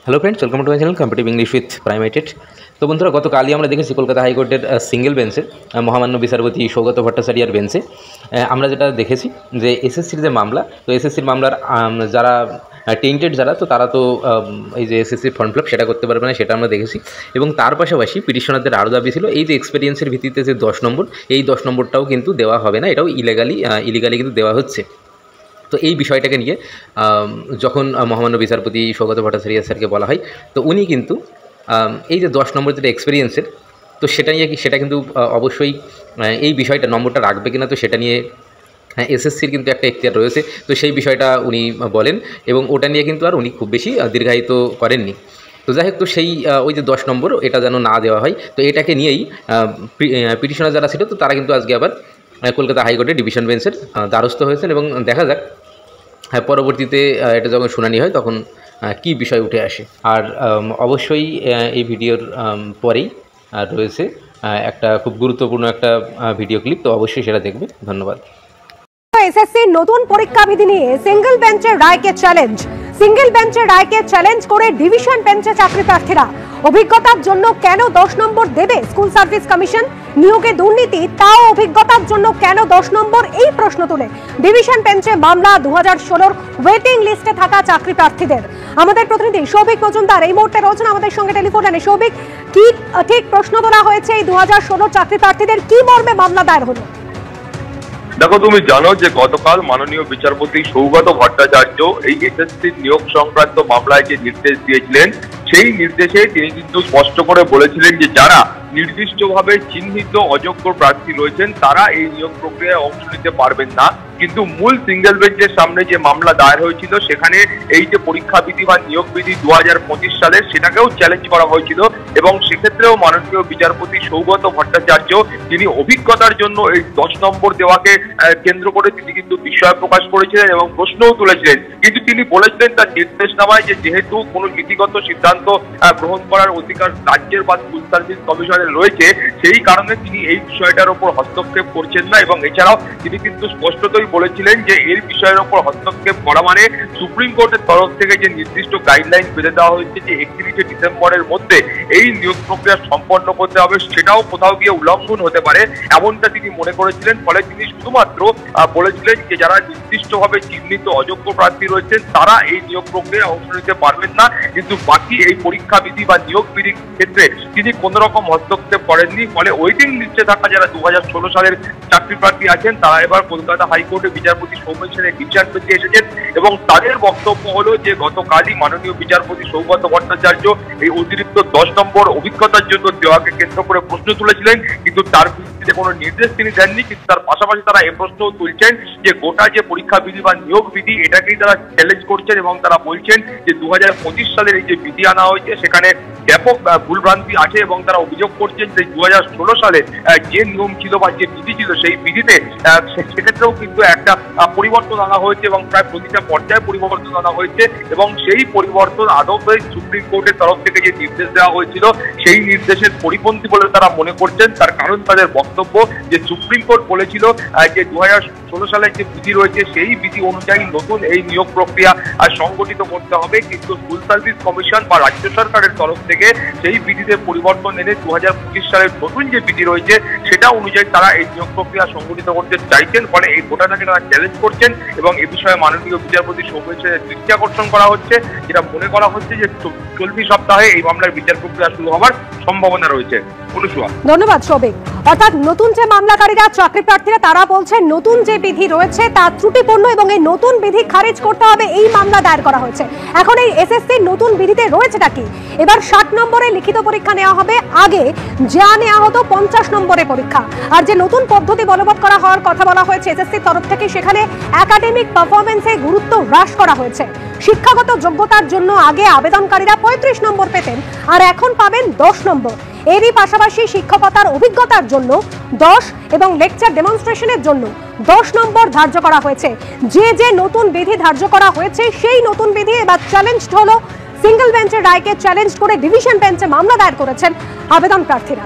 Hello friends, welcome to my channel competitive English with প্রাইমেটেড। তো বন্ধুরা, গতকালই আমরা দেখেছি কলকাতা হাইকোর্টের সিঙ্গেল বেঞ্চে মহামান্য বিচারপতি সৌগত ভট্টাচার্যের বেঞ্চে আমরা যেটা দেখেছি যে এসএসসির যে মামলা, তো এসএসসির মামলার যারা টেন্টেড যারা, তো তারা তো এই যে এসএসসির ফর্ম ফিল আপ সেটা করতে পারবে না, সেটা আমরা দেখেছি। এবং তার পাশাপাশি পিটিশনারদের আরও দাবি ছিল এই যে এক্সপিরিয়েন্সের ভিত্তিতে যে 10 নম্বর, এই 10 নম্বরটাও কিন্তু দেওয়া হবে না, এটাও ইলিগালি কিন্তু দেওয়া হচ্ছে। তো এই বিষয়টাকে নিয়ে যখন মহামান্য বিচারপতি সৌগত ভট্টাচার্য স্যারকে বলা হয়, তো উনি কিন্তু এই যে 10 নম্বর যেটা এক্সপিরিয়েন্সের, তো সেটা কিন্তু অবশ্যই এই বিষয়টা নম্বরটা রাখবে কিনা, তো সেটা নিয়ে এসএসসির কিন্তু একটা এখতিয়ার রয়েছে। তো সেই বিষয়টা উনি বলেন এবং ওটা নিয়ে কিন্তু আর উনি খুব বেশি দীর্ঘায়িত করেননি। তো যাই হোক, তো সেই ওই যে 10 নম্বর এটা যেন না দেওয়া হয়, তো এটাকে নিয়েই পিটিশনার যারা ছিল, তো তারা কিন্তু আজকে আবার কলকাতা হাইকোর্টের ডিভিশন বেঞ্চের দ্বারস্থ হয়েছেন। এবং দেখা যাক পরবর্তীতে এটা যখন শুনানি হয় তখন কি বিষয় উঠে আসে। আর অবশ্যই এই ভিডিওর পরেই রয়েছে একটা খুব গুরুত্বপূর্ণ একটা ভিডিও ক্লিপ, তো অবশ্যই সেটা দেখবে। ধন্যবাদ। এসএসসি নতুন পরীক্ষা বিধি নিয়ে সিঙ্গেল বেঞ্চের রায়কে চ্যালেঞ্জ করে ডিভিশন বেঞ্চে চাকরি প্রার্থীরা। অভিজ্ঞতার জন্য কেন 10 নম্বর দেবে স্কুল সার্ভিস কমিশন? নিয়োগে দুর্নীতি, তাও অভিজ্ঞতার জন্য কেন 10 নম্বর? এই প্রশ্ন তুলে ডিভিশন বেঞ্চে মামলা 2016 ওয়েটিং লিস্টে থাকা চাকরি প্রার্থীদের। আমাদের প্রতিনিধি সৌভিক মজুমদার এই মুহূর্তে রয়েছেন আমাদের সঙ্গে টেলিফোন লাইনে। সৌভিক, কি ঠিক প্রশ্ন তোলা হয়েছে এই 2016 চাকরি প্রার্থীদের? কি মর্মে মামলা দায়ের হলো? দেখো, তুমি জানো যে গতকাল মাননীয় বিচারপতি সৌগত ভট্টাচার্য এই এসএসসি নিয়োগ সংক্রান্ত মামলায় যে নির্দেশ দিয়েছিলেন, সেই নির্দেশে তিনি কিন্তু স্পষ্ট করে বলেছিলেন যে যারা নির্দিষ্টভাবে চিহ্নিত অযোগ্য প্রার্থী রয়েছেন তারা এই নিয়োগ প্রক্রিয়ায় অংশ নিতে পারবেন না। কিন্তু মূল সিঙ্গেল বেঞ্চের সামনে যে মামলা দায়ের হয়েছিল সেখানে এই যে পরীক্ষা বিধি বা নিয়োগ বিধি 2025 সালের, সেটাকেও চ্যালেঞ্জ করা হয়েছিল। এবং সেক্ষেত্রেও মাননীয় বিচারপতি সৌগত ভট্টাচার্য তিনি অভিজ্ঞতার জন্য এই 10 নম্বর দেওয়াকে কেন্দ্র করে তিনি কিন্তু বিস্ময় প্রকাশ করেছিলেন এবং প্রশ্নও তুলেছিলেন। কিন্তু তিনি বলেছিলেন তার নির্দেশনামায় যে যেহেতু কোনো নীতিগত সিদ্ধান্ত গ্রহণ করার অধিকার রাজ্যের বা স্কুল সার্ভিস কমিশনের রয়েছে, সেই কারণে তিনি এই বিষয়টার উপর হস্তক্ষেপ করছেন না। এবং এছাড়াও তিনি কিন্তু স্পষ্টতই বলেছিলেন যে এই বিষয়ের উপর হস্তক্ষেপ করা মানে সুপ্রিম কোর্টের তরফ থেকে যে নির্দিষ্ট গাইডলাইন বেঁধে দেওয়া হয়েছে যে 31শে ডিসেম্বরের মধ্যে এই নিয়োগ প্রক্রিয়া সম্পন্ন করতে হবে, সেটাও কোথাও গিয়ে উল্লঙ্ঘন হতে পারে, এমনটা তিনি মনে করেছিলেন। ফলে তিনি শুধুমাত্র বলেছিলেন যে যারা নির্দিষ্টভাবে চিহ্নিত অযোগ্য প্রার্থী রয়েছেন তারা এই নিয়োগ প্রক্রিয়ায় অংশ নিতে পারবেন না। কিন্তু বাকি এই পরীক্ষা বিধি বা নিয়োগ বিধির ক্ষেত্রে তিনি কোনো রকম হস্তক্ষেপ করেননি। ফলে ওয়েটিং লিস্টে থাকা যারা 2016 সালের চাকরি প্রার্থী আছেন তারা এবার কলকাতা হাইকোর্টে বিচারপতি সৌমেন সেনের ডিভিশন বেঞ্চে এসেছেন। এবং তাদের বক্তব্য হলো যে গতকালই মাননীয় বিচারপতি সৌগত ভট্টাচার্য এই অতিরিক্ত 10 নম্বর অভিজ্ঞতার জন্য দেওয়াকে কেন্দ্র করে প্রশ্ন তুলেছিলেন, কিন্তু তার ভিত্তিতে কোনো নির্দেশ তিনি দেননি। কিন্তু তার পাশাপাশি তারা এই প্রশ্নও তুলছেন যে গোটা যে পরীক্ষা বিধি বা নিয়োগ বিধি এটাকেই তারা চ্যালেঞ্জ করছেন এবং তারা বলছেন যে 2025 সালের এই যে বিধি আনা হয়েছে সেখানে ব্যাপক ভুলভ্রান্তি আছে। এবং তারা অভিযোগ করছেন যে 2016 সালে যে নিয়ম ছিল বা যে বিধি ছিল সেই বিধিতে সেক্ষেত্রেও কিন্তু একটা পরিবর্তন আনা হয়েছে এবং প্রায় প্রতিটা পর্যায়ে পরিবর্তন আনা হয়েছে। এবং সেই পরিবর্তন আদতে সুপ্রিম কোর্টের তরফ থেকে যে নির্দেশ দেওয়া হয়েছিল সেই নির্দেশের পরিপন্থী বলে তারা মনে করছেন। তার কারণ তাদের বক্তব্য যে সুপ্রিম কোর্ট বলেছিল যে 2016 সালের যে বিধি রয়েছে সেই বিধি অনুযায়ী নতুন এই নিয়োগ প্রক্রিয়া সংগঠিত করতে হবে, কিন্তু স্কুল সার্ভিস কমিশন বা রাজ্য সরকারের তরফ থেকে সেই বিধিতে পরিবর্তন এনে 2025 সালের নতুন যে বিধি রয়েছে সেটা অনুযায়ী তারা এই নিয়োগ প্রক্রিয়া সংগঠিত করতে চাইছেন। ফলে এই ঘটনাকে তারা চ্যালেঞ্জ করছেন এবং এ বিষয়ে মাননীয় বিচারপতি সৌমেন সেনের দৃষ্টি আকর্ষণ করা হচ্ছে, যেটা মনে করা হচ্ছে যে চলতি সপ্তাহে এই মামলার বিচার প্রক্রিয়া শুরু হওয়ার সম্ভাবনা রয়েছে। ধন্যবাদ সৌভিক। অর্থাৎ নতুন যে মামলাকারীরা চাকরি প্রার্থীরা তারা বলছেন নতুন যে বিধি রয়েছে তা ত্রুটিপূর্ণ এবং এই নতুন বিধি খারিজ করতে হবে, এই মামলা দায়ের করা হয়েছে। এখন এই এসএসসির নতুন বিধিতে রয়েছেটা কি? এবার 60 নম্বরে লিখিত পরীক্ষা নেওয়া হবে, আগে যা নেওয়া হতো 50 নম্বরে পরীক্ষা। আর যে নতুন পদ্ধতি বলবৎ করা হওয়ার কথা বলা হয়েছে এসএসসির তরফ থেকে, সেখানে একাডেমিক পারফরমেন্সে গুরুত্ব হ্রাস করা হয়েছে। শিক্ষাগত যোগ্যতার জন্য আগে আবেদনকারীরা 35 নম্বর পেতেন, আর এখন পাবেন 10 নম্বর। এরই পাশাপাশি শিক্ষকতার অভিজ্ঞতার জন্য 10 এবং লেকচার ডেমনস্ট্রেশনের জন্য 10 নম্বর ধার্য করা হয়েছে। যে নতুন বিধি ধার্য করা হয়েছে সেই নতুন বিধি এবার চ্যালেঞ্জ হলো। সিঙ্গেল বেঞ্চের রায়কে চ্যালেঞ্জ করে ডিভিশন বেঞ্চে মামলা দায়ের করেছেন আবেদন প্রার্থীরা।